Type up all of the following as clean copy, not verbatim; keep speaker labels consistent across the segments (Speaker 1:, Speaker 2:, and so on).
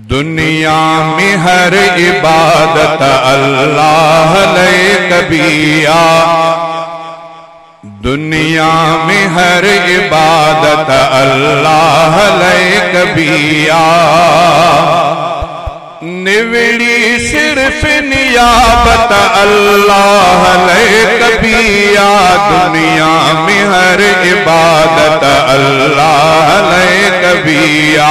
Speaker 1: दुनिया में हर इबादत अल्लाह ले कबिया, दुनिया में हर इबादत अल्लाह ले कबिया। निवड़ी सिर्फ नियाबत अल्लाह ले कबिया, दुनिया में हर इबादत अल्लाह ले कबिया,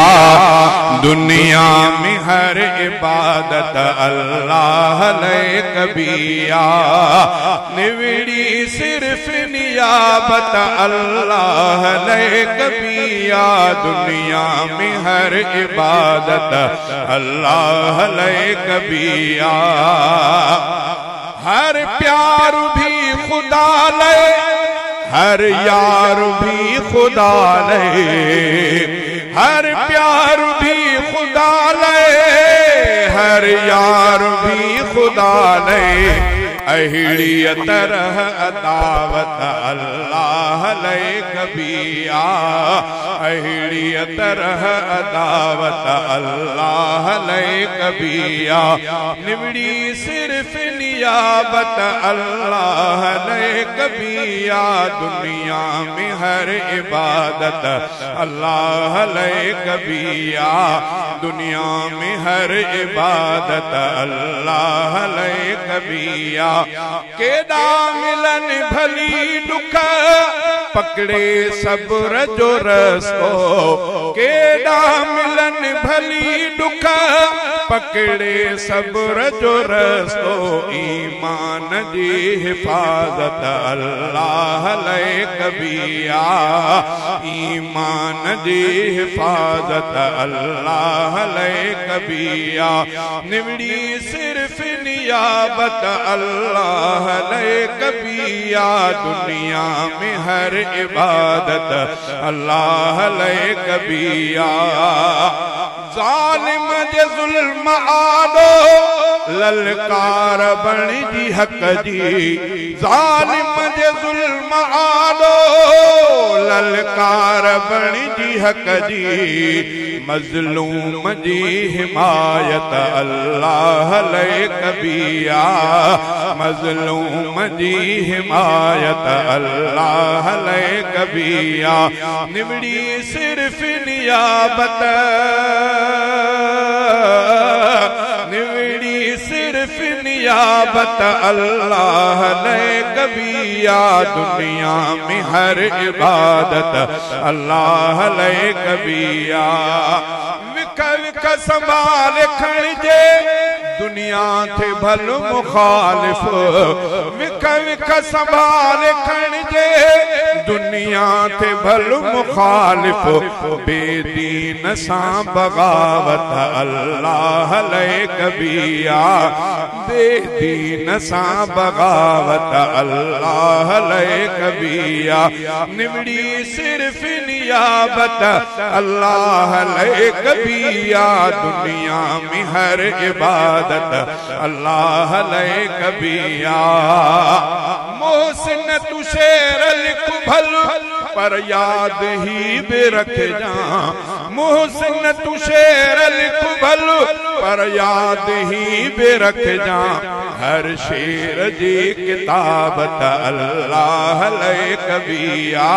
Speaker 1: दुनिया में हर इबादत अल्लाह ले कबिया। निवड़ी सिर्फ नियाबत अल्लाह ले कबिया, दुनिया में हर इबादत अल्लाह ले कबिया। हर प्यार भी खुदा ले, हर यार भी खुदा ले, हर प्यार भी खुदा ले, हर यार भी खुदा ले। अहिड़ीअ तरह अदावत अल्लाह ले कबिया, अहिड़ीअ तरह अदावत अल्लाह ले कबिया। निवड़ी सिर्फ नियाबत अल्लाह ले कबिया, दुनिया में हर इबादत अल्लाह ले कबिया, दुनिया में हर इबादत अल्लाह ले कबिया। केदा मिलन भली दुख पकड़े सब्र जो रस्तो, केदा मिलन भली दुख पकड़े सब्र जो रस्तो। ईमान जी हिफाजत अल्लाह ले कबिया, ईमान जी हिफाजत अल्लाह ले कबिया। निवड़ी सिर्फ नियाबत अल्लाह ले कबिया, दुनिया में हर इबादत अल्लाह ले कबिया। जालिम जे जुल्म आदो ललकार बणी जी हक जी, जालिम जे जुल्म आदो ललकार बणी जी हक जी। मजलूम जी हिमायत अल्लाह ले कबिया, मजलूम जी हिमायत अल्लाह ले कबिया। निवड़ी सिर्फ नियाबत, निवड़ी सिर्फ नियाबत अल्लाह ले कबिया, दुनिया में हर इबादत अल्लाह ले कबिया। विख विख संभाल खणिजे दुनिया थे भल मुखालिफ, विख विख संभाल खणिजे दुनिया थे भल मुखालिफ। बेदीन सां बगावत अल्लाह ले कबिया, बेदीन सां बगावत अल्लाह ले कबिया। निवड़ी सिर्फ नियाबत अल्लाह ले कबिया, दुनिया में हर इबादत अल्लाह ले कबिया। मोहसिन तू शेर लिख भल पर याद ही बेरख जा, मोहसिन तू शेर लिख भल पर याद ही बेरख जा। हर शेर जी किताबत अल्लाह ले कबिया,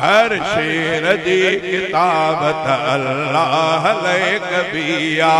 Speaker 1: हर शेर जी किताबत अल्लाह ले कबिया।